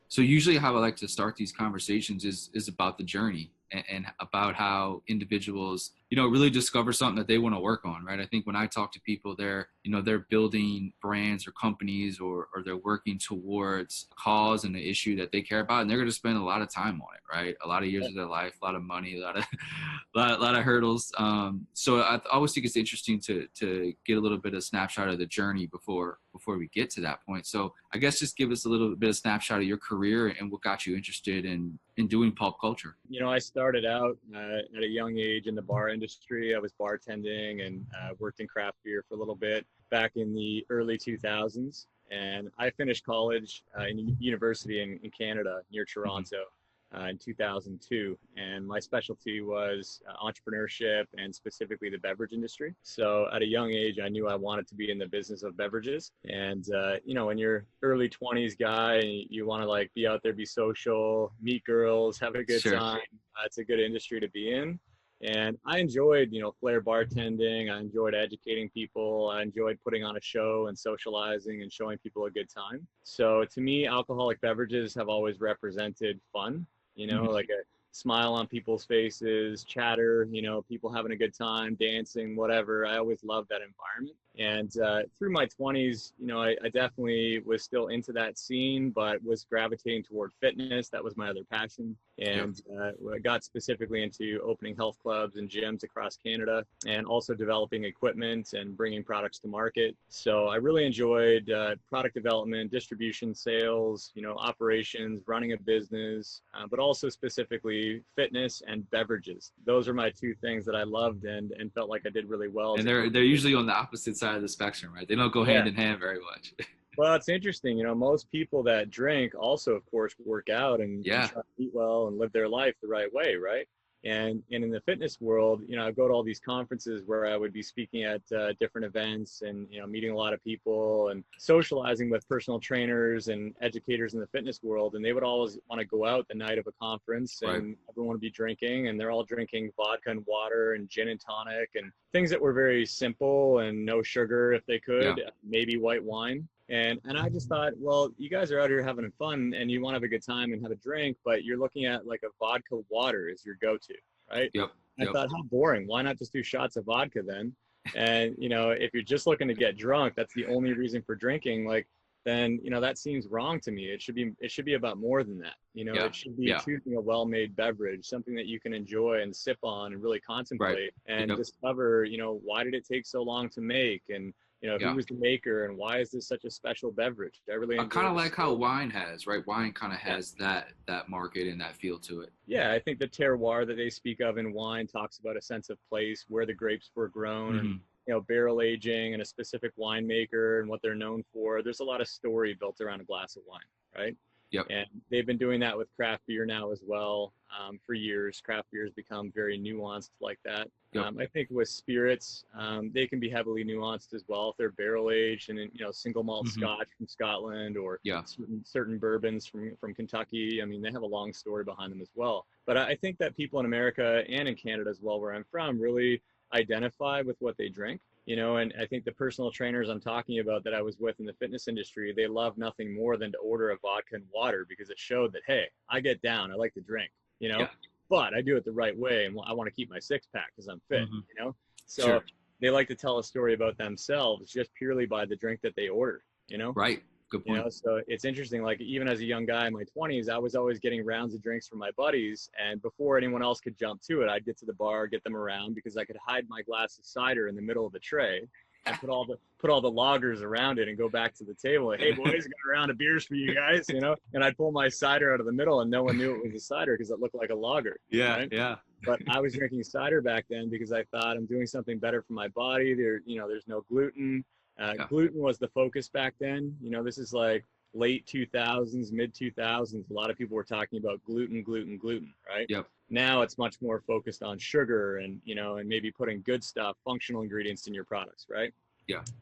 So usually how I like to start these conversations is about the journey and about how individuals, really discover something that they want to work on, right? I think when I talk to people, they're building brands or companies or they're working towards a cause and an issue that they care about, and they're going to spend a lot of time on it, right? A lot of years of their life, a lot of money, a lot of, lot of hurdles. So I always think it's interesting to get a little bit of snapshot of the journey before we get to that point. So I guess just give us a little bit of snapshot of your career and what got you interested in doing pulp culture. I started out at a young age in the bar industry. I was bartending and worked in craft beer for a little bit back in the early 2000s. And I finished college in university in Canada near Toronto in 2002. And my specialty was entrepreneurship and specifically the beverage industry. So at a young age, I knew I wanted to be in the business of beverages. And, when you're early 20s guy, you want to like be out there, be social, meet girls, have a good Sure. time. It's a good industry to be in. And I enjoyed, flair bartending. I enjoyed educating people. I enjoyed putting on a show and socializing and showing people a good time. So to me, alcoholic beverages have always represented fun, like a smile on people's faces, chatter, people having a good time, dancing, whatever. I always loved that environment. And through my 20s, I definitely was still into that scene, but was gravitating toward fitness. That was my other passion. And I got specifically into opening health clubs and gyms across Canada and also developing equipment and bringing products to market. So I really enjoyed product development, distribution, sales, operations, running a business, but also specifically fitness and beverages. Those are my two things that I loved and felt like I did really well. And they're usually on the opposite side of the spectrum, right? They don't go hand in hand very much. Well, it's interesting. Most people that drink also, of course, work out and try to eat well and live their life the right way, right? And in the fitness world, I go to all these conferences where I would be speaking at different events and, meeting a lot of people and socializing with personal trainers and educators in the fitness world. And they would always want to go out the night of a conference and everyone would be drinking, and they're all drinking vodka and water and gin and tonic and things that were very simple and no sugar if they could, maybe white wine. And I just thought, well, you guys are out here having fun and you want to have a good time and have a drink, but you're looking at like a vodka water as your go-to, right? I thought, how boring. Why not just do shots of vodka then? And, if you're just looking to get drunk, that's the only reason for drinking, then, that seems wrong to me. It should be about more than that. It should be choosing a well-made beverage, something that you can enjoy and sip on and really contemplate and discover, why did it take so long to make? And, who was the maker and why is this such a special beverage? I kind of like how wine has, right? Wine kind of has that market and that feel to it. Yeah, I think the terroir that they speak of in wine talks about a sense of place, where the grapes were grown, and barrel aging and a specific winemaker and what they're known for. There's a lot of story built around a glass of wine, right? And they've been doing that with craft beer now as well. For years, craft beer has become very nuanced like that. I think with spirits, they can be heavily nuanced as well if they're barrel aged and single malt Scotch from Scotland or certain bourbons from Kentucky. I mean, they have a long story behind them as well. But I think that people in America and in Canada as well, where I'm from, really identify with what they drink. And I think the personal trainers I'm talking about that I was with in the fitness industry, they love nothing more than to order a vodka and water because it showed that, hey, I get down, I like to drink, but I do it the right way. And I want to keep my six pack because I'm fit, So they like to tell a story about themselves just purely by the drink that they order, Right. Good point. So it's interesting, like even as a young guy in my 20s, I was always getting rounds of drinks from my buddies. And before anyone else could jump to it, I'd get to the bar, get them around because I could hide my glass of cider in the middle of the tray and put all the lagers around it and go back to the table. Like, hey boys, got a round of beers for you guys, and I'd pull my cider out of the middle and no one knew it was a cider because it looked like a lager. But I was drinking cider back then because I thought I'm doing something better for my body. There's no gluten. Gluten was the focus back then. This is like late 2000s, mid 2000s. A lot of people were talking about gluten, right? Now it's much more focused on sugar and, and maybe putting good stuff, functional ingredients in your products, right?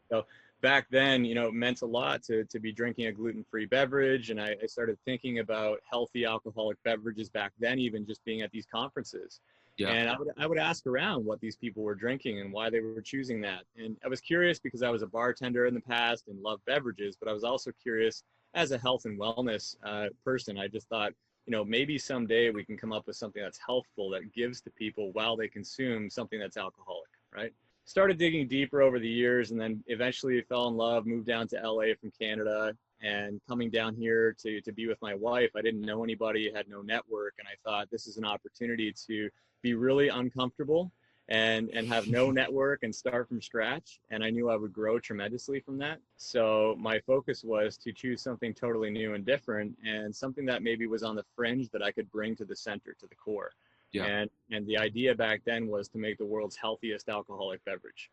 So back then, it meant a lot to be drinking a gluten-free beverage. And I started thinking about healthy alcoholic beverages back then, even just being at these conferences. And I would ask around what these people were drinking and why they were choosing that. And I was curious because I was a bartender in the past and loved beverages, but I was also curious as a health and wellness person, I just thought, maybe someday we can come up with something that's healthful that gives to people while they consume something that's alcoholic, right? Started digging deeper over the years, and then eventually fell in love, moved down to LA from Canada, and coming down here to be with my wife. I didn't know anybody, had no network, and I thought this is an opportunity to be really uncomfortable and have no network and start from scratch. And I knew I would grow tremendously from that. So my focus was to choose something totally new and different, and something that maybe was on the fringe that I could bring to the center, to the core. Yeah. And the idea back then was to make the world's healthiest alcoholic beverage.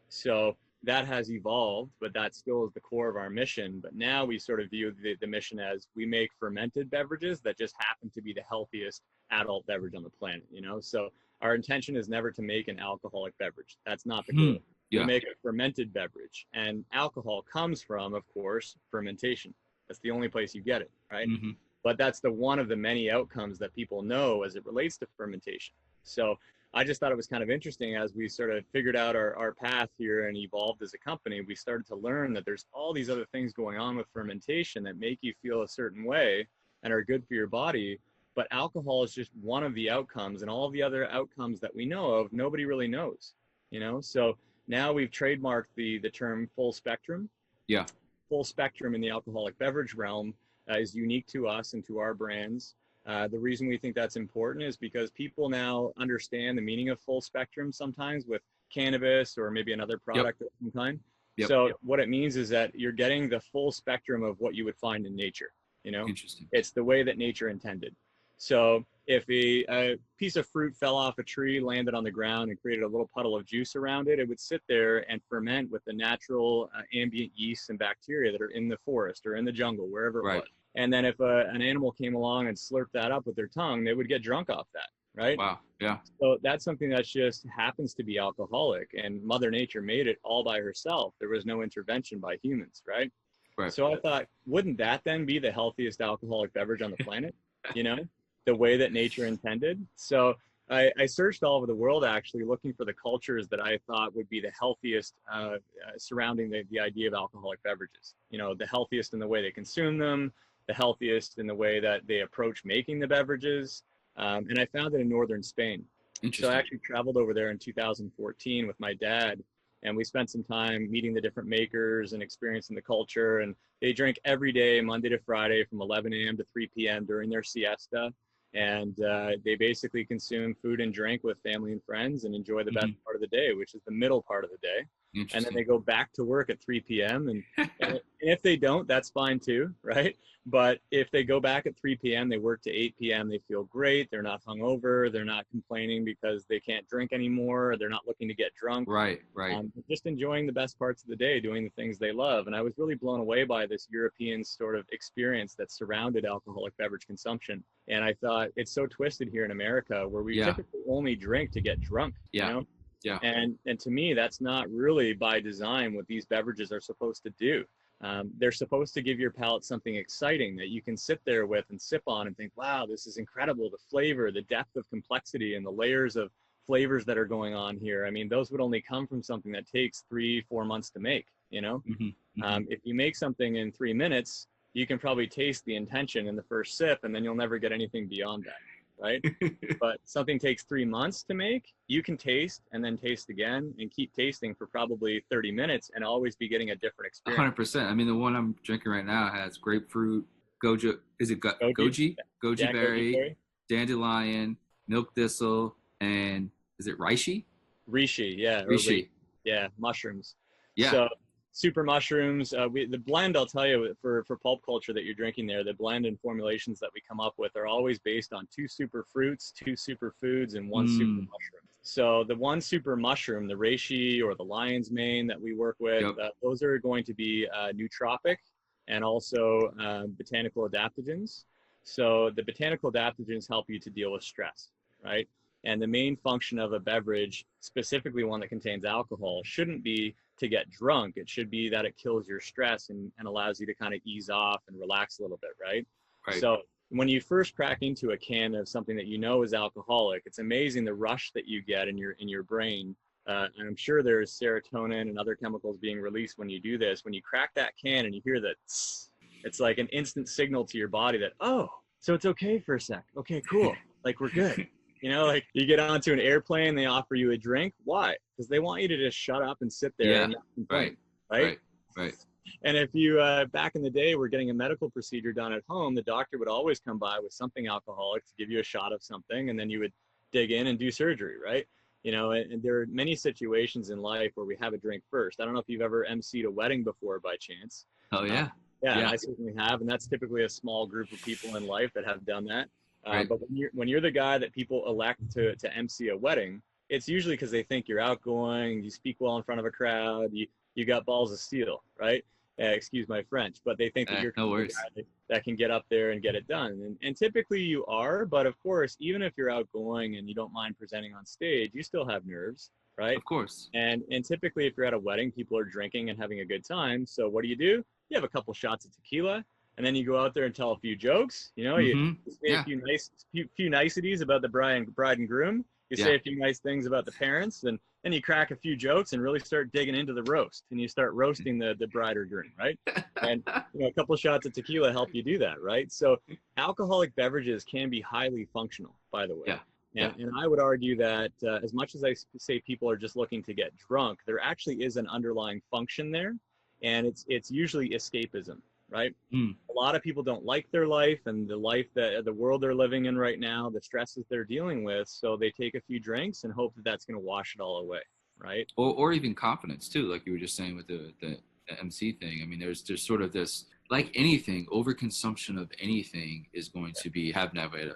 So that has evolved, but that still is the core of our mission. But now we sort of view the mission as we make fermented beverages that just happen to be the healthiest adult beverage on the planet, So our intention is never to make an alcoholic beverage. That's not the goal. Yeah. We make a fermented beverage, and alcohol comes from, of course, fermentation. That's the only place you get it, right? Mm-hmm. But that's one of the many outcomes that people know as it relates to fermentation. So I just thought it was kind of interesting as we sort of figured out our path here and evolved as a company. We started to learn that there's all these other things going on with fermentation that make you feel a certain way and are good for your body. But alcohol is just one of the outcomes, and all the other outcomes that we know of, nobody really knows, So now we've trademarked the term full spectrum. Yeah. Full spectrum in the alcoholic beverage realm is unique to us and to our brands. The reason we think that's important is because people now understand the meaning of full spectrum sometimes with cannabis or maybe another product of some kind. So what it means is that you're getting the full spectrum of what you would find in nature. Interesting. It's the way that nature intended. So if a piece of fruit fell off a tree, landed on the ground, and created a little puddle of juice around it, it would sit there and ferment with the natural ambient yeasts and bacteria that are in the forest or in the jungle, wherever it was. And then if an animal came along and slurped that up with their tongue, they would get drunk off that, right? Wow, yeah. So that's something that just happens to be alcoholic, and Mother Nature made it all by herself. There was no intervention by humans, right? So I thought, wouldn't that then be the healthiest alcoholic beverage on the planet, the way that nature intended? So I searched all over the world, actually, looking for the cultures that I thought would be the healthiest surrounding the idea of alcoholic beverages. The healthiest in the way they consume them, the healthiest in the way that they approach making the beverages. And I found it in northern Spain. So I actually traveled over there in 2014 with my dad, and we spent some time meeting the different makers and experiencing the culture. And they drink every day, Monday to Friday, from 11 a.m. to 3 p.m. during their siesta. And they basically consume food and drink with family and friends and enjoy the best part of the day, which is the middle part of the day. And then they go back to work at 3 p.m. And if they don't, that's fine too, right? But if they go back at 3 p.m., they work to 8 p.m., they feel great. They're not hungover. They're not complaining because they can't drink anymore. They're not looking to get drunk. Right. Just enjoying the best parts of the day, doing the things they love. And I was really blown away by this European sort of experience that surrounded alcoholic beverage consumption. And I thought, it's so twisted here in America, where we typically only drink to get drunk, Yeah. And to me, that's not really by design what these beverages are supposed to do. They're supposed to give your palate something exciting that you can sit there with and sip on and think, wow, this is incredible. The flavor, the depth of complexity, and the layers of flavors that are going on here. I mean, those would only come from something that takes 3-4 months to make, If you make something in 3 minutes, you can probably taste the intention in the first sip, and then you'll never get anything beyond that. Right? But something takes 3 months to make, you can taste and then taste again and keep tasting for probably 30 minutes and always be getting a different experience. 100%. I mean, the one I'm drinking right now has grapefruit, goji berry, dandelion, milk thistle, and is it reishi? Reishi, mushrooms. Yeah. So super mushrooms. The blend, I'll tell you, for Pulp Culture that you're drinking there, the blend and formulations that we come up with are always based on 2 super fruits, 2 super foods, and 1 super mushroom. So the 1 super mushroom, the reishi or the lion's mane that we work with, those are going to be nootropic and also botanical adaptogens. So the botanical adaptogens help you to deal with stress, right? And the main function of a beverage, specifically one that contains alcohol, shouldn't be to get drunk. It should be that it kills your stress and allows you to kind of ease off and relax a little bit, right? So when you first crack into a can of something that you know is alcoholic, it's amazing the rush that you get in your brain. And I'm sure there's serotonin and other chemicals being released when you do this. When you crack that can and you hear that, It's like an instant signal to your body that, oh, so it's okay for a sec. Okay, cool. Like we're good. You know, like you get onto an airplane, they offer you a drink. Why? Because they want you to just shut up and sit there Yeah. and not complain, Right. right? Right. And if you, back in the day, were getting a medical procedure done at home, the doctor would always come by with something alcoholic to give you a shot of something, and then you would dig in and do surgery, right? You know, and there are many situations in life where we have a drink first. I don't know if you've ever emceed a wedding before by chance. Oh Uh, yeah. yeah, Yeah. I certainly have, and that's typically a small group of people in life that have done that. Right. But when you're the guy that people elect to MC a wedding, it's usually because they think you're outgoing, you speak well in front of a crowd, you got balls of steel, right? Excuse my French, but they think that you're No kind of the worries. guy that can get up there and get it done. And typically you are, but of course, even if you're outgoing and you don't mind presenting on stage, you still have nerves, right? Of course. And typically if you're at a wedding, people are drinking and having a good time. So what do? You have a couple shots of tequila, and then you go out there and tell a few jokes. You know, you say a Yeah. few niceties about the bride and groom. You say a few nice things about the parents, and then you crack a few jokes and really start digging into the roast, and you start roasting the bride or groom, right? And you know, a couple shots of tequila help you do that, right? So alcoholic beverages can be highly functional, by the way. Yeah. And I would argue that as much as I say people are just looking to get drunk, there actually is an underlying function there, and it's usually escapism, right? A lot of people don't like their life and the world they're living in right now, the stresses they're dealing with, so they take a few drinks and hope that that's going to wash it all away, right? Or even confidence too, like you were just saying with the MC thing. I mean, there's sort of this, like anything, overconsumption of anything is going to have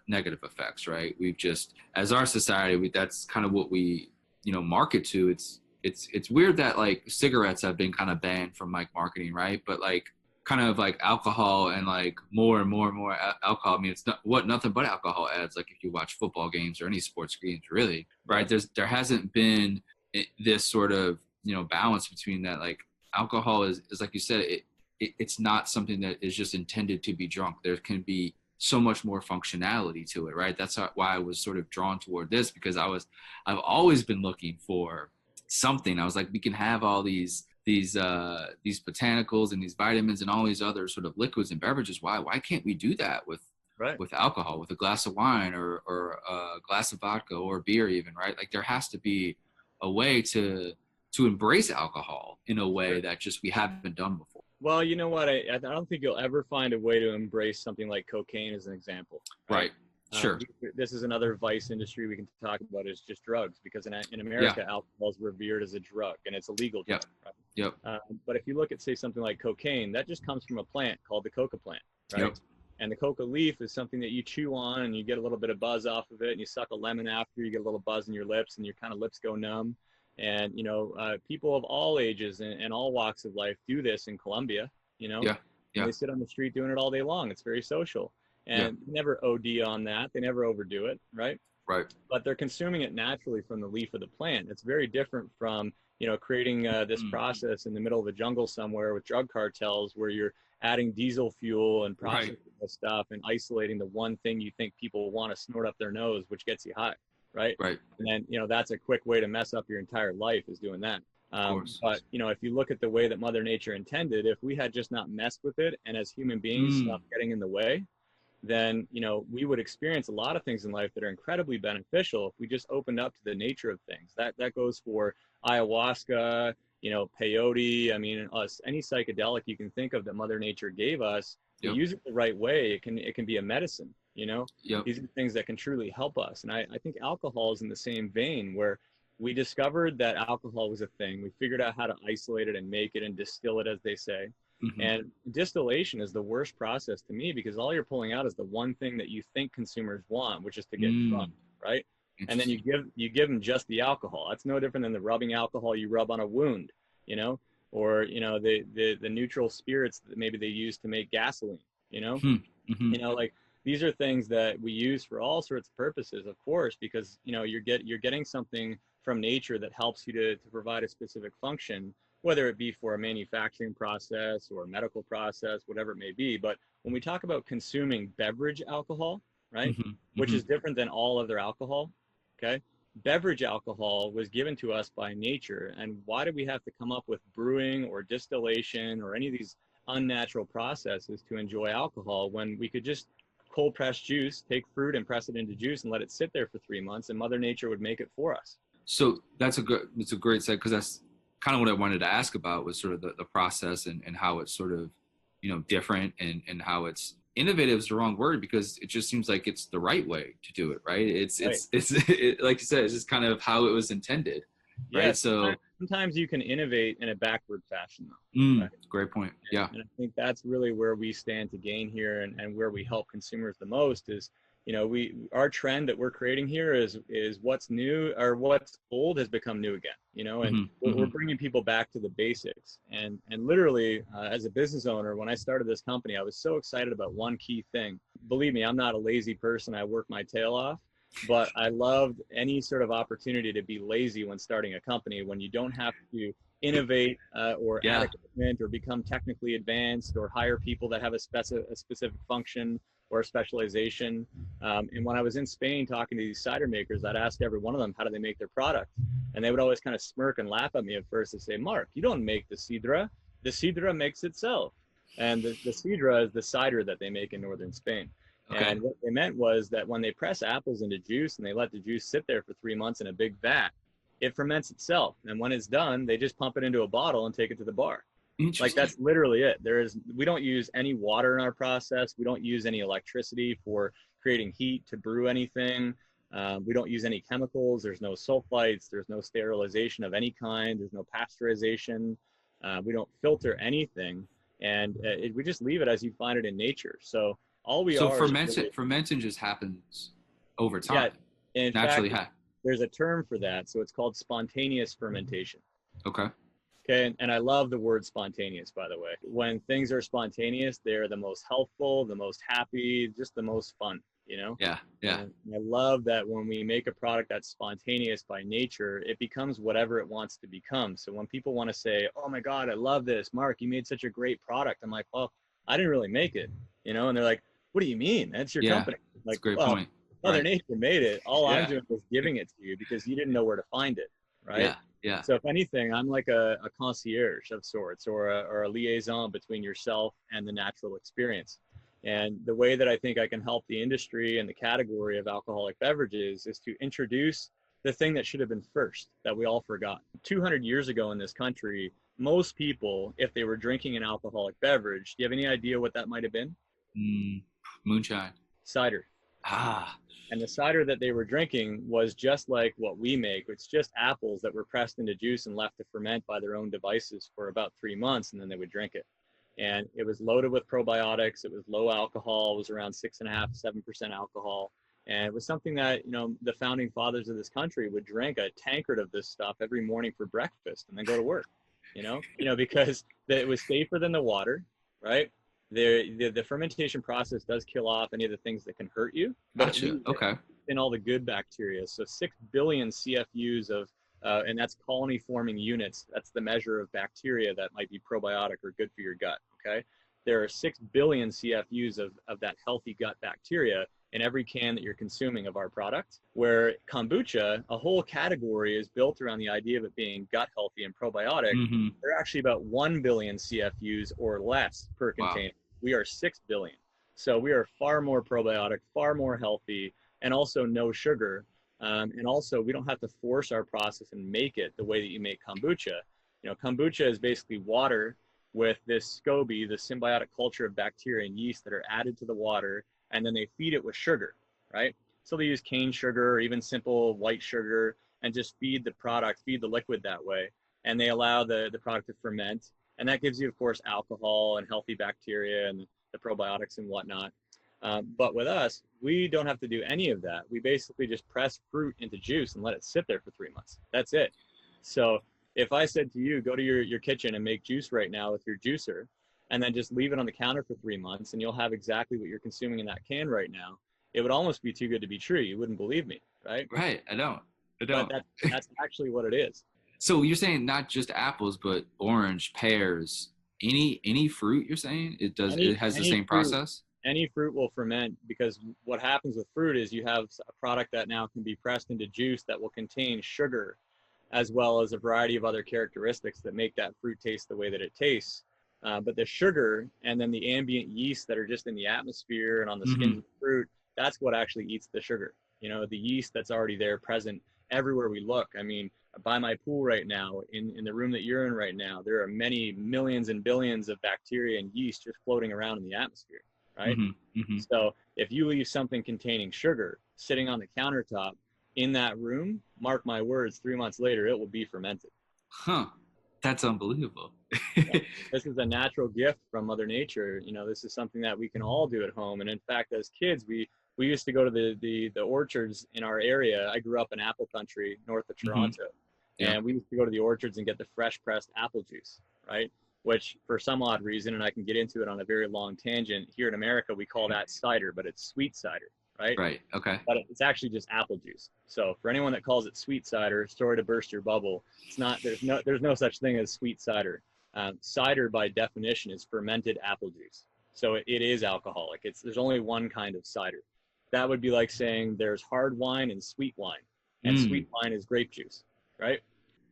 negative effects, right? We've just, as our society, that's kind of what we, market to. It's weird that like cigarettes have been kind of banned from like marketing, right? But like kind of like alcohol and like more and more and more alcohol. I mean, it's nothing but alcohol ads. Like if you watch football games or any sports games, really, right? There hasn't been this sort of balance between that. Like alcohol is like you said, it's not something that is just intended to be drunk. There can be so much more functionality to it, right? That's why I was sort of drawn toward this, because I've always been looking for something. I was like, we can have all these botanicals and these vitamins and all these other sort of liquids and beverages. Why can't we do that with alcohol, with a glass of wine or a glass of vodka or beer even, right? Like there has to be a way to embrace alcohol in a way that just we haven't done before. Well, you know what? I don't think you'll ever find a way to embrace something like cocaine as an example. Right. Sure. This is another vice industry we can talk about, is just drugs, because in America, alcohol is revered as a drug and it's a legal drug. Right? Yep. But if you look at, say, something like cocaine, that just comes from a plant called the coca plant, right? Yep. And the coca leaf is something that you chew on and you get a little bit of buzz off of it, and you suck a lemon after, you get a little buzz in your lips and your kind of lips go numb. And, people of all ages and all walks of life do this in Colombia, They sit on the street doing it all day long. It's very social. And they never OD on that. They never overdo it, right? Right. But they're consuming it naturally from the leaf of the plant. It's very different from, creating this process in the middle of the jungle somewhere with drug cartels where you're adding diesel fuel and processing stuff and isolating the one thing you think people want to snort up their nose, which gets you high. Right. And then, that's a quick way to mess up your entire life, is doing that. But, if you look at the way that Mother Nature intended, if we had just not messed with it and as human beings stopped getting in the way, then, we would experience a lot of things in life that are incredibly beneficial if we just opened up to the nature of things. That goes for ayahuasca, peyote. I mean, any psychedelic you can think of that Mother Nature gave us, to use it the right way, it can be a medicine. These are things that can truly help us. And I think alcohol is in the same vein, where we discovered that alcohol was a thing. We figured out how to isolate it and make it and distill it, as they say. And distillation is the worst process to me, because all you're pulling out is the one thing that you think consumers want, which is to get drunk, right? And then you give them just the alcohol. That's no different than the rubbing alcohol you rub on a wound, or the neutral spirits that maybe they use to make gasoline, like these are things that we use for all sorts of purposes, of course, because you're getting something from nature that helps you to provide a specific function, whether it be for a manufacturing process or a medical process, whatever it may be. But when we talk about consuming beverage alcohol, right, which is different than all other alcohol, okay? Beverage alcohol was given to us by nature. And why do we have to come up with brewing or distillation or any of these unnatural processes to enjoy alcohol when we could just cold press juice, take fruit and press it into juice and let it sit there for 3 months, and Mother Nature would make it for us. So it's a great set, because that's kind of what I wanted to ask about, was sort of the process and how it's sort of, different, and how it's innovative is the wrong word, because it just seems like it's the right way to do it, right? Like you said, it's just kind of how it was intended, right? Yes. So sometimes you can innovate in a backward fashion, though. Right? Great point. Yeah. And I think that's really where we stand to gain here, and where we help consumers the most is, our trend that we're creating here is what's new, or what's old has become new again, and we're bringing people back to the basics. And literally, as a business owner, when I started this company, I was so excited about one key thing. Believe me, I'm not a lazy person. I work my tail off. But I loved any sort of opportunity to be lazy when starting a company, when you don't have to innovate or add equipment or become technically advanced or hire people that have a specific function or specialization. And when I was in Spain talking to these cider makers, I'd ask every one of them, how do they make their product? And they would always kind of smirk and laugh at me at first and say, Mark, you don't make the sidra. The sidra makes itself. And the sidra is the cider that they make in northern Spain. Okay. And what they meant was that when they press apples into juice and they let the juice sit there for 3 months in a big vat, it ferments itself. And when it's done, they just pump it into a bottle and take it to the bar. Like, that's literally it. We don't use any water in our process. We don't use any electricity for creating heat to brew anything. We don't use any chemicals. There's no sulfites. There's no sterilization of any kind. There's no pasteurization. We don't filter anything. And we just leave it as you find it in nature. So fermenting just happens over time. Yeah, in naturally fact, there's a term for that. So it's called spontaneous fermentation. Okay. And I love the word spontaneous, by the way. When things are spontaneous, they're the most healthful, the most happy, just the most fun, Yeah. And I love that when we make a product that's spontaneous by nature, it becomes whatever it wants to become. So when people want to say, oh my God, I love this, Mark, you made such a great product. I'm like, well, I didn't really make it, and they're like, what do you mean? That's your company. Like, great point. Mother Nature made it. All I'm doing is giving it to you because you didn't know where to find it, right? Yeah. So if anything, I'm like a concierge of sorts, or a liaison between yourself and the natural experience. And the way that I think I can help the industry and the category of alcoholic beverages is to introduce the thing that should have been first, that we all forgot. 200 years ago in this country, most people, if they were drinking an alcoholic beverage, do you have any idea what that might have been? Moonshine. Cider. And the cider that they were drinking was just like what we make. It's just apples that were pressed into juice and left to ferment by their own devices for about 3 months, and then they would drink it. And it was loaded with probiotics. It was low alcohol. It was around 6.5 to 7% alcohol. And it was something that, the founding fathers of this country would drink a tankard of this stuff every morning for breakfast and then go to work, because it was safer than the water, right? The fermentation process does kill off any of the things that can hurt you. Gotcha. Okay. In all the good bacteria. So 6 billion CFUs of, and that's colony forming units. That's the measure of bacteria that might be probiotic or good for your gut. Okay. There are 6 billion CFUs of that healthy gut bacteria in every can that you're consuming of our product, where kombucha, a whole category, is built around the idea of it being gut healthy and probiotic. They're actually about 1 billion CFUs or less per container. Wow. We are 6 billion. So we are far more probiotic, far more healthy, and also no sugar. And also, we don't have to force our process and make it the way that you make kombucha. Kombucha is basically water with this SCOBY, the symbiotic culture of bacteria and yeast that are added to the water, and then they feed it with sugar, right? So they use cane sugar or even simple white sugar and just feed the liquid that way. And they allow the product to ferment. And that gives you, of course, alcohol and healthy bacteria and the probiotics and whatnot. But with us, we don't have to do any of that. We basically just press fruit into juice and let it sit there for 3 months. That's it. So if I said to you, go to your kitchen and make juice right now with your juicer, and then just leave it on the counter for 3 months, and you'll have exactly what you're consuming in that can right now, it would almost be too good to be true. You wouldn't believe me, right? Right. I don't. But that's actually what it is. So you're saying not just apples, but orange, pears, any fruit, you're saying? It has the same process? Any fruit will ferment, because what happens with fruit is you have a product that now can be pressed into juice that will contain sugar, as well as a variety of other characteristics that make that fruit taste the way that it tastes. But the sugar and then the ambient yeast that are just in the atmosphere and on the skins of the fruit, that's what actually eats the sugar. You know, the yeast that's already there present everywhere we look. I mean, by my pool right now, in the room that you're in right now, there are many millions and billions of bacteria and yeast just floating around in the atmosphere, right? So if you leave something containing sugar sitting on the countertop in that room, mark my words, 3 months later, it will be fermented. Huh. That's unbelievable. Yeah. This is a natural gift from Mother Nature. You know, this is something that we can all do at home. And in fact, as kids, we used to go to the orchards in our area. I grew up in apple country north of Toronto. Yeah. And we used to go to the orchards and get the fresh pressed apple juice, right? Which for some odd reason, and I can get into it on a very long tangent, here in America, we call that cider, but it's sweet cider, right? Right. Okay. But it's actually just apple juice. So for anyone that calls it sweet cider, sorry to burst your bubble. It's not, there's no such thing as sweet cider. Cider by definition is fermented apple juice. So it is alcoholic. There's only one kind of cider. That would be like saying there's hard wine and sweet wine, and sweet wine is grape juice, right?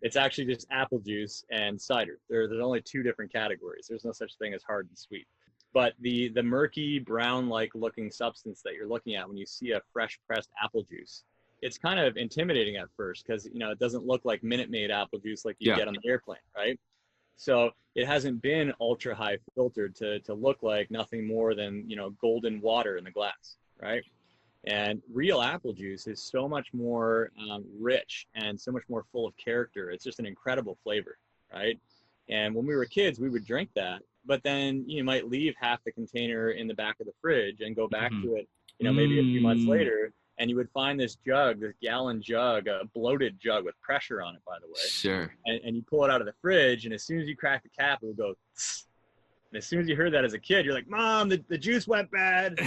It's actually just apple juice and cider. There's only two different categories. There's no such thing as hard and sweet. But the murky brown-like looking substance that you're looking at when you see a fresh pressed apple juice, it's kind of intimidating at first because, you know, it doesn't look like Minute Maid apple juice like you get on the airplane, right? So it hasn't been ultra high filtered to look like nothing more than, you know, golden water in the glass, right? And real apple juice is so much more rich and so much more full of character. It's just an incredible flavor, right? And when we were kids, we would drink that, but then you might leave half the container in the back of the fridge and go back to it, you know, maybe a few months later, and you would find this jug, this gallon jug, a bloated jug with pressure on it, by the way. Sure. And you pull it out of the fridge, and as soon as you crack the cap, it would go, tss. And as soon as you heard that as a kid, you're like, Mom, the juice went bad.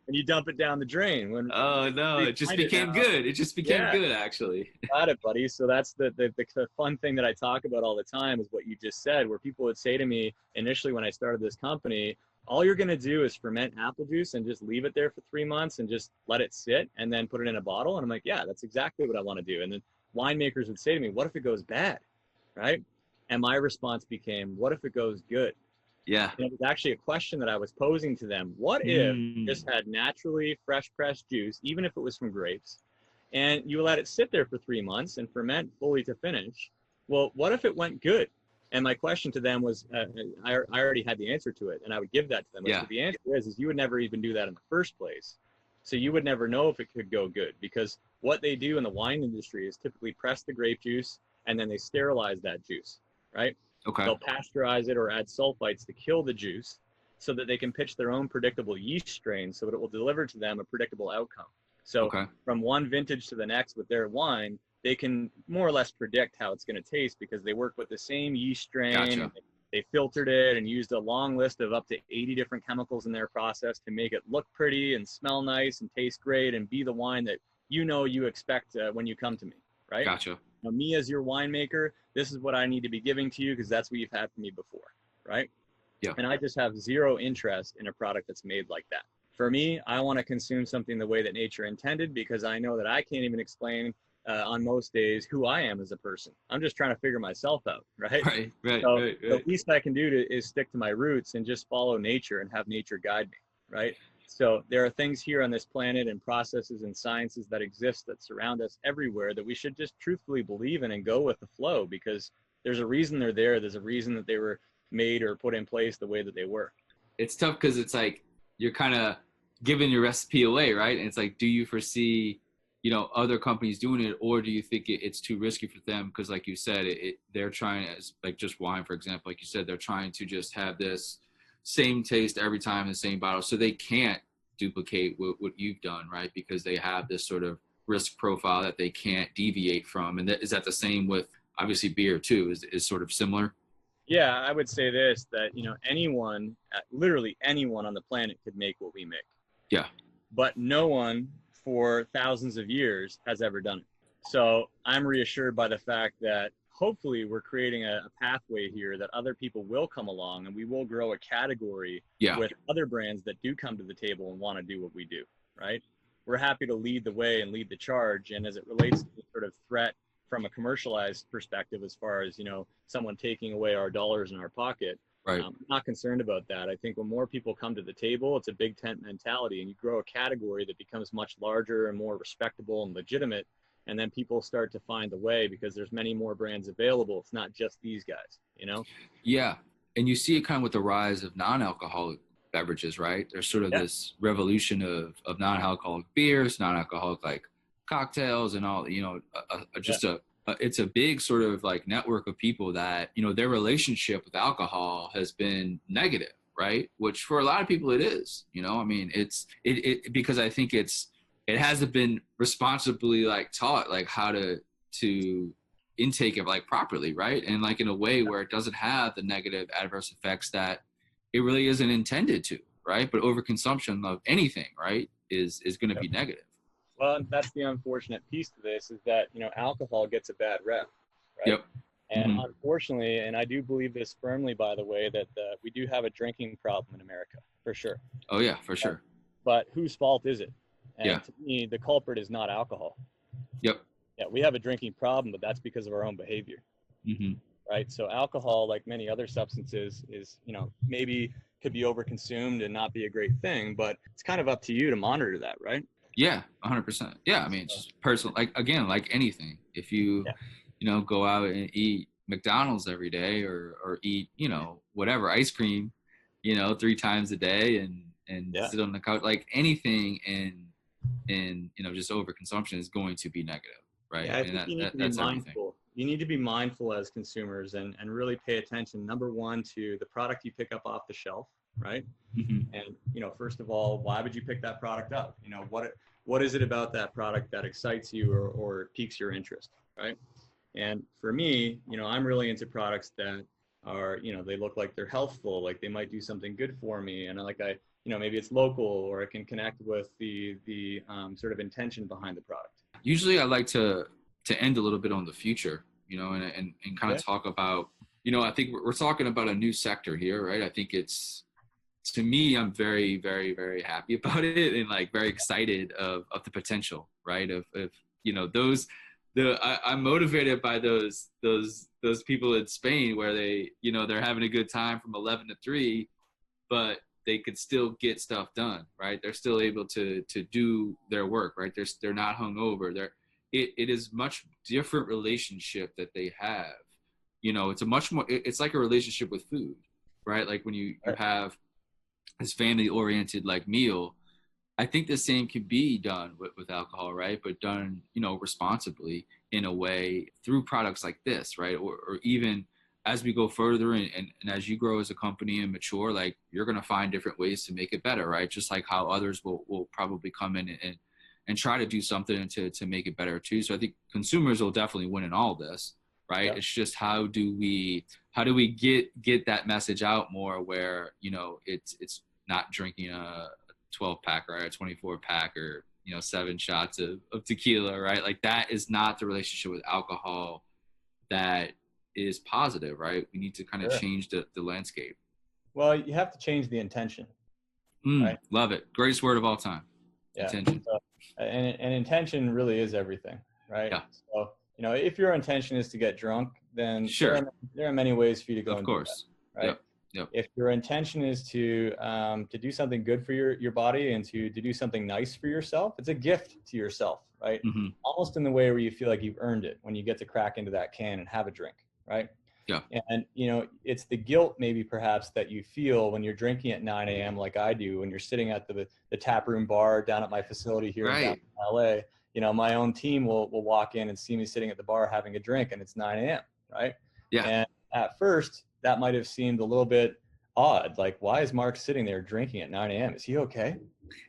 And you dump it down the drain. Oh no, it just became good. It just became good, actually. Got it, buddy. So that's the fun thing that I talk about all the time is what you just said, where people would say to me initially when I started this company, all you're going to do is ferment apple juice and just leave it there for 3 months and just let it sit and then put it in a bottle. And I'm like, yeah, that's exactly what I want to do. And then winemakers would say to me, what if it goes bad, right? And my response became, what if it goes good? Yeah. And it was actually a question that I was posing to them. What if you just had naturally fresh pressed juice, even if it was from grapes, and you let it sit there for 3 months and ferment fully to finish? Well, what if it went good? And my question to them was, I already had the answer to it, and I would give that to them. Yeah. The answer is you would never even do that in the first place. So you would never know if it could go good, because what they do in the wine industry is typically press the grape juice, and then they sterilize that juice, right? Okay. They'll pasteurize it or add sulfites to kill the juice so that they can pitch their own predictable yeast strain so that it will deliver to them a predictable outcome. So from one vintage to the next with their wine, they can more or less predict how it's going to taste because they work with the same yeast strain. Gotcha. They filtered it and used a long list of up to 80 different chemicals in their process to make it look pretty and smell nice and taste great and be the wine that you expect when you come to me, right? Gotcha. Now, me as your winemaker, this is what I need to be giving to you because that's what you've had from me before, right? Yeah. And I just have zero interest in a product that's made like that. For me, I want to consume something the way that nature intended because I know that I can't even explain on most days who I am as a person. I'm just trying to figure myself out, right? Right. The least I can do is stick to my roots and just follow nature and have nature guide me, right? So there are things here on this planet and processes and sciences that exist that surround us everywhere that we should just truthfully believe in and go with the flow because there's a reason they're there. There's a reason that they were made or put in place the way that they were. It's tough because it's like you're kind of giving your recipe away, right? And it's like, do you foresee, you know, other companies doing it, or do you think it's too risky for them? Because like you said, they're trying, as like just wine, for example, like you said, they're trying to just have this same taste every time in the same bottle. So they can't duplicate what you've done, right? Because they have this sort of risk profile that they can't deviate from. And is that the same with obviously beer too? Is sort of similar? Yeah, I would say this, that, you know, anyone, literally anyone on the planet could make what we make. Yeah. But no one for thousands of years has ever done it. So I'm reassured by the fact that hopefully we're creating a pathway here that other people will come along and we will grow a category with other brands that do come to the table and want to do what we do, right? We're happy to lead the way and lead the charge. And as it relates to the sort of threat from a commercialized perspective, as far as, you know, someone taking away our dollars in our pocket, Right. I'm not concerned about that. I think when more people come to the table, it's a big tent mentality, and you grow a category that becomes much larger and more respectable and legitimate. And then people start to find the way because there's many more brands available. It's not just these guys, you know? Yeah. And you see it kind of with the rise of non-alcoholic beverages, right? There's sort of Yeah. this revolution of non-alcoholic beers, non-alcoholic like cocktails and all, it's a big sort of like network of people that, their relationship with alcohol has been negative, right? Which for a lot of people it is, I mean, it because I think it hasn't been responsibly like taught like how to intake it like properly, right? And like in a way where it doesn't have the negative adverse effects that it really isn't intended to, right? But overconsumption of anything, right, is going to be negative. Well, that's the unfortunate piece to this is that, alcohol gets a bad rep, right? Yep. And unfortunately, and I do believe this firmly, by the way, that we do have a drinking problem in America, for sure. Oh, yeah, for sure. But whose fault is it? And Yeah. to me, the culprit is not alcohol. Yep. Yeah, we have a drinking problem, but that's because of our own behavior, right? So alcohol, like many other substances, is, maybe could be overconsumed and not be a great thing, but it's kind of up to you to monitor that, right? Yeah, 100%. Yeah, I mean, it's just personal. Like, again, like anything, if you, go out and eat McDonald's every day or eat, whatever, ice cream, 3 times a day and sit on the couch, like anything in just overconsumption is going to be negative, right? Yeah, I think you need to be mindful. Everything. You need to be mindful as consumers and really pay attention, number one, to the product you pick up off the shelf, right? And, first of all, why would you pick that product up? What is it about that product that excites you or piques your interest, right? And for me, I'm really into products that are, they look like they're healthful, like they might do something good for me. And maybe it's local or I can connect with the sort of intention behind the product. Usually I like to end a little bit on the future, and kind of talk about, I think we're talking about a new sector here, right? I think to me, I'm very, very, very happy about it and like very excited of the potential, right? I'm motivated by those people in Spain where they, they're having a good time from 11 to 3, but they could still get stuff done, right? They're still able to do their work, right? They're not hungover. It is much different relationship that they have. It's a much more, it's like a relationship with food, right? Like when you have this family oriented like meal, I think the same can be done with alcohol, right? But done, responsibly in a way through products like this, right? Or even as we go further and as you grow as a company and mature, like you're going to find different ways to make it better, right? Just like how others will probably come in and try to do something to make it better too. So I think consumers will definitely win in all this, right? Yeah. It's just how do we get that message out more where, it's not drinking a 12 pack or a 24 pack or, 7 shots of tequila, right? Like that is not the relationship with alcohol that is positive, right? We need to kind of change the landscape. Well, you have to change the intention. Right? Love it. Greatest word of all time. Yeah. Intention. So, and intention really is everything, right? Yeah. So, if your intention is to get drunk, then sure. There are many ways for you to go. Of course. Do that, right? Yep. If your intention is to do something good for your body and to do something nice for yourself, it's a gift to yourself, right? Almost in the way where you feel like you've earned it when you get to crack into that can and have a drink, right? Yeah. And, it's the guilt maybe perhaps that you feel when you're drinking at 9 a.m. like I do, when you're sitting at the tap room bar down at my facility here in LA. My own team will walk in and see me sitting at the bar having a drink and it's 9 a.m., right? Yeah. And at first, that might have seemed a little bit odd. Like, why is Mark sitting there drinking at 9 a.m.? Is he okay?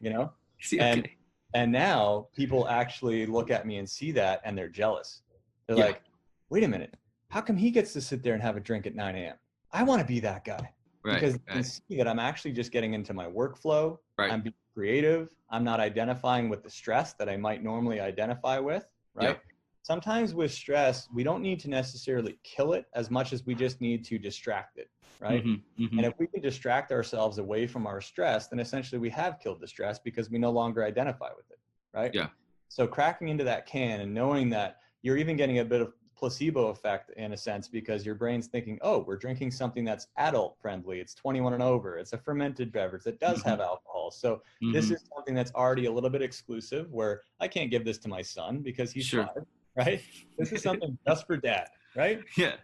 Is he okay? And now people actually look at me and see that and they're jealous. They're like, wait a minute. How come he gets to sit there and have a drink at 9 a.m.? I want to be that guy. Because you can see that I'm actually just getting into my workflow. Right. I'm being creative. I'm not identifying with the stress that I might normally identify with, right? Yeah. Sometimes with stress, we don't need to necessarily kill it as much as we just need to distract it, right? And if we can distract ourselves away from our stress, then essentially we have killed the stress because we no longer identify with it, right? Yeah. So cracking into that can and knowing that you're even getting a bit of placebo effect in a sense, because your brain's thinking, oh, we're drinking something that's adult friendly. It's 21 and over. It's a fermented beverage that does have alcohol. So this is something that's already a little bit exclusive, where I can't give this to my son because he's 5, right? This is something just for dad, right? Yeah.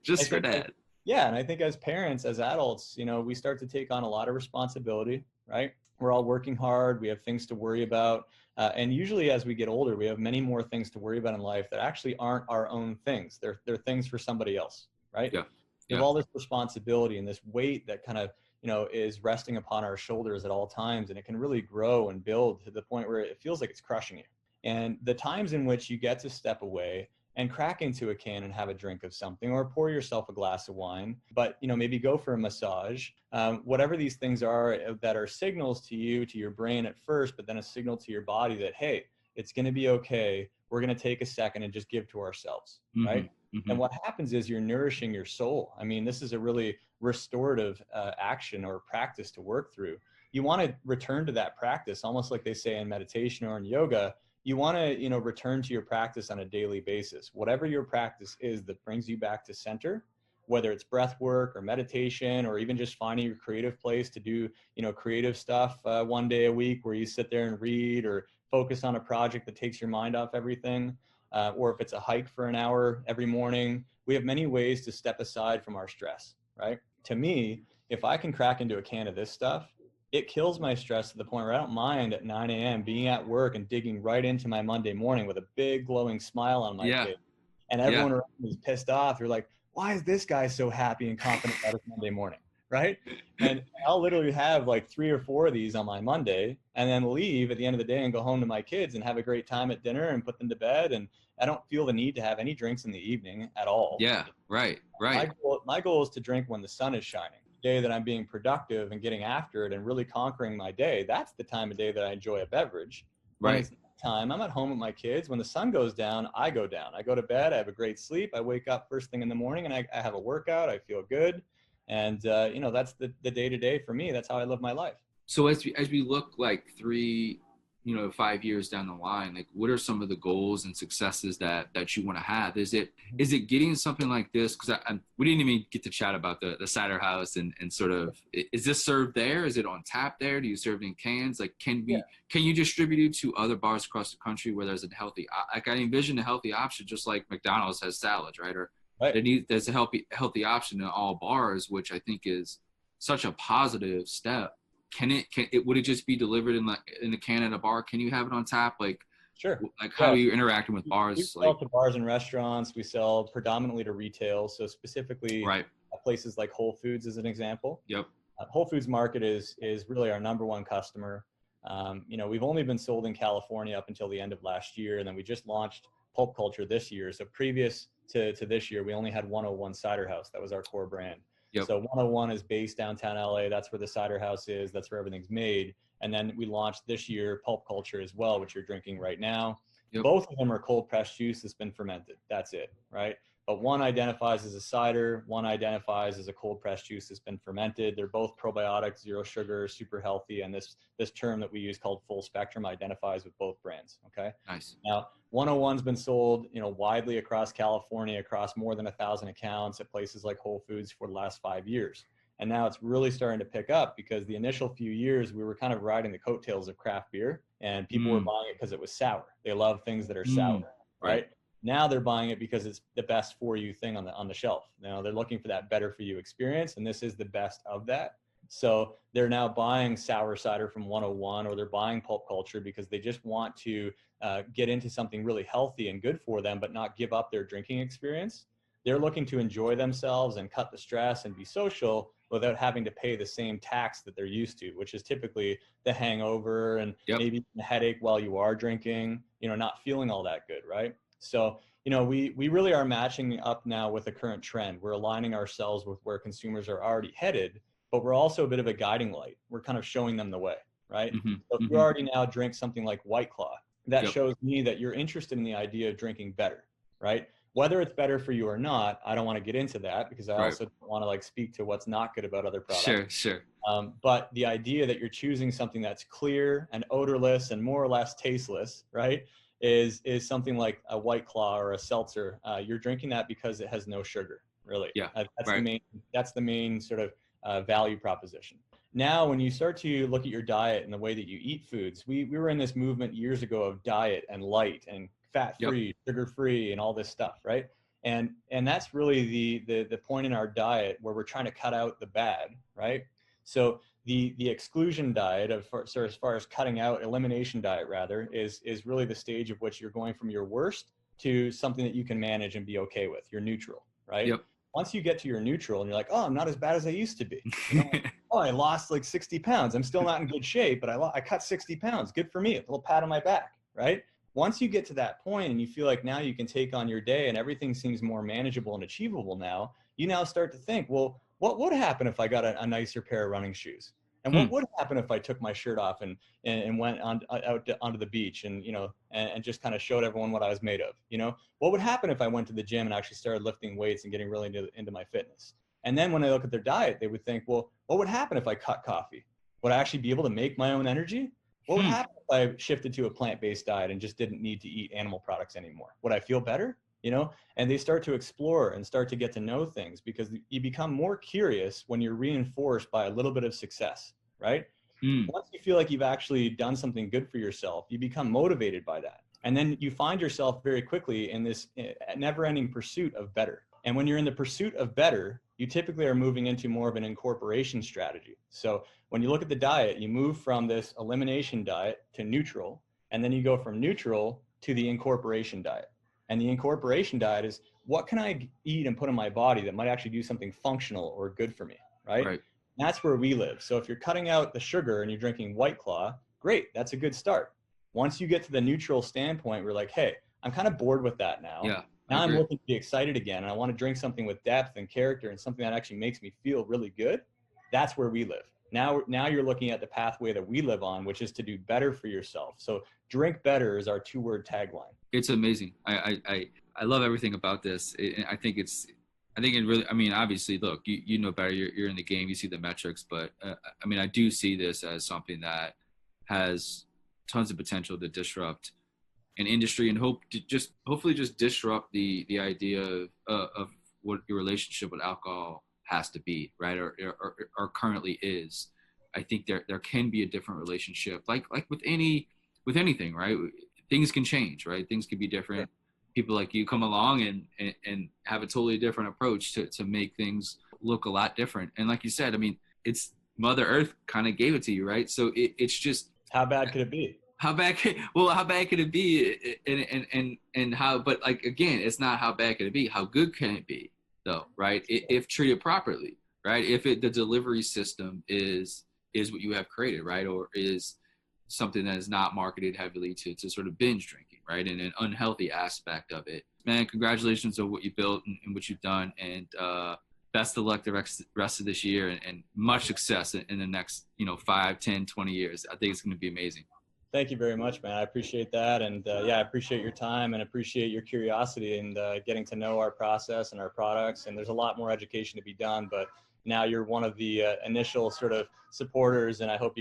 Just for dad. Yeah. And I think as parents, as adults, you know, we start to take on a lot of responsibility, right? We're all working hard. We have things to worry about. And usually as we get older, we have many more things to worry about in life that actually aren't our own things. They're things for somebody else, right? Yeah. We have all this responsibility and this weight that kind of, you know, is resting upon our shoulders at all times. And it can really grow and build to the point where it feels like it's crushing you. And the times in which you get to step away and crack into a can and have a drink of something, or pour yourself a glass of wine, but, you know, maybe go for a massage, whatever these things are that are signals to you, to your brain at first, but then a signal to your body that, hey, it's going to be okay. We're going to take a second and just give to ourselves, right? And what happens is you're nourishing your soul. I mean, this is a really restorative action or practice to work through. You want to return to that practice, almost like they say in meditation or in yoga. You want to, you know, return to your practice on a daily basis. Whatever your practice is that brings you back to center, whether it's breath work or meditation, or even just finding your creative place to do, you know, creative stuff one day a week where you sit there and read or focus on a project that takes your mind off everything. Or if it's a hike for an hour every morning, we have many ways to step aside from our stress, right? To me, if I can crack into a can of this stuff, it kills my stress to the point where I don't mind at 9 a.m. being at work and digging right into my Monday morning with a big glowing smile on my face. And everyone around me is pissed off. They're like, why is this guy so happy and confident about his Monday morning? Right? And I'll literally have like 3 or 4 of these on my Monday and then leave at the end of the day and go home to my kids and have a great time at dinner and put them to bed. And I don't feel the need to have any drinks in the evening at all. Yeah, right. My goal is to drink when the sun is shining. Day that I'm being productive and getting after it and really conquering my day, that's the time of day that I enjoy a beverage. When it's time, I'm at home with my kids. When the sun goes down, I go down. I go to bed. I have a great sleep. I wake up first thing in the morning and I have a workout. I feel good. And, you know, that's the day-to-day for me. That's how I live my life. So as we look like 3, 5 years down the line, like what are some of the goals and successes that you want to have? Is it getting something like this? Because we didn't even get to chat about the cider house and sort of, is this served there? Is it on tap there? Do you serve it in cans? Like, can you distribute it to other bars across the country where there's a healthy, like I envision a healthy option, just like McDonald's has salads, right? Or there's a healthy option in all bars, which I think is such a positive step. Would it just be delivered in a can at a bar? Can you have it on tap? Like, sure. Like how are you interacting with bars? We sell to bars and restaurants. We sell predominantly to retail. So specifically places like Whole Foods as an example. Yep. Whole Foods Market is really our number one customer. You know, we've only been sold in California up until the end of last year. And then we just launched Pulp Culture this year. So previous to this year, we only had 101 Cider House. That was our core brand. Yep. So 101 is based downtown LA. That's where the cider house is. That's where everything's made. And then we launched this year Pulp Culture as well, which you're drinking right now. Yep. Both of them are cold pressed juice that's been fermented. That's it, right? But one identifies as a cider. One identifies as a cold pressed juice that's been fermented. They're both probiotic, zero sugar, super healthy. And this term that we use called full spectrum identifies with both brands. Okay. Nice. Now, 101's been sold, you know, widely across California, across more than 1,000 accounts at places like Whole Foods for the last 5 years. And now it's really starting to pick up because the initial few years we were kind of riding the coattails of craft beer and people were buying it because it was sour. They love things that are sour, right? Now they're buying it because it's the best for you thing on the shelf. Now they're looking for that better for you experience, and this is the best of that. So they're now buying sour cider from 101, or they're buying Pulp Culture because they just want to get into something really healthy and good for them, but not give up their drinking experience. They're looking to enjoy themselves and cut the stress and be social without having to pay the same tax that they're used to, which is typically the hangover and maybe a headache while you are drinking, you know, not feeling all that good, right? So, you know, we really are matching up now with the current trend. We're aligning ourselves with where consumers are already headed, but we're also a bit of a guiding light. We're kind of showing them the way, right? So if you already now drink something like White Claw, that shows me that you're interested in the idea of drinking better, right? Whether it's better for you or not, I don't want to get into that because I also don't want to like speak to what's not good about other products. Sure. But the idea that you're choosing something that's clear and odorless and more or less tasteless, right? is something like a White Claw or a seltzer. You're drinking that because it has no sugar, really. Yeah. That's the main sort of value proposition. Now, when you start to look at your diet and the way that you eat foods, we were in this movement years ago of diet and light and fat-free, sugar-free, and all this stuff, right? And that's really the point in our diet where we're trying to cut out the bad, right? So the exclusion diet so as far as cutting out, elimination diet rather, is really the stage of which you're going from your worst to something that you can manage and be okay with. You're neutral, right? Yep. Once you get to your neutral and you're like, oh, I'm not as bad as I used to be. You know, oh, I lost like 60 pounds. I'm still not in good shape, but I cut 60 pounds. Good for me. A little pat on my back, right? Once you get to that point and you feel like now you can take on your day and everything seems more manageable and achievable now, you now start to think, well, what would happen if I got a nicer pair of running shoes? And what would happen if I took my shirt off and went out onto the beach and, you know, and just kind of showed everyone what I was made of? You know, what would happen if I went to the gym and actually started lifting weights and getting really into my fitness? And then when they look at their diet, they would think, well, what would happen if I cut coffee? Would I actually be able to make my own energy? What would happen if I shifted to a plant-based diet and just didn't need to eat animal products anymore? Would I feel better? You know, and they start to explore and start to get to know things because you become more curious when you're reinforced by a little bit of success, right? Once you feel like you've actually done something good for yourself, you become motivated by that. And then you find yourself very quickly in this never-ending pursuit of better. And when you're in the pursuit of better, you typically are moving into more of an incorporation strategy. So when you look at the diet, you move from this elimination diet to neutral, and then you go from neutral to the incorporation diet. And the incorporation diet is, what can I eat and put in my body that might actually do something functional or good for me, right? Right. That's where we live. So if you're cutting out the sugar and you're drinking White Claw, great, that's a good start. Once you get to the neutral standpoint, we're like, hey, I'm kind of bored with that now. Yeah. Now I'm looking to be excited again, and I want to drink something with depth and character and something that actually makes me feel really good. That's where we live. Now you're looking at the pathway that we live on, which is to do better for yourself. So drink better is our 2-word tagline. It's amazing. I love everything about this. I think it really, I mean, obviously, look, you know better, you're in the game, you see the metrics, but I mean, I do see this as something that has tons of potential to disrupt an industry and hopefully just disrupt the idea of what your relationship with alcohol has to be, right? Or currently is. I think there can be a different relationship, like with anything, right? Things can change, right? Things can be different. People like you come along and have a totally different approach to make things look a lot different. And like you said, I mean, it's Mother Earth kind of gave it to you, right? So it's just, how bad could it be? How bad could it be? And how, but like, again, it's not how bad could it be? How good can it be though, right? If treated properly, right? If the delivery system is what you have created, right? Or is something that is not marketed heavily to sort of binge drinking, right? And an unhealthy aspect of it. Man, congratulations on what you built and what you've done. And best of luck the rest of this year and much success in the next, 5, 10, 20 years. I think it's going to be amazing. Thank you very much, man. I appreciate that. And I appreciate your time and appreciate your curiosity and getting to know our process and our products. And there's a lot more education to be done, but now you're one of the initial sort of supporters, and I hope you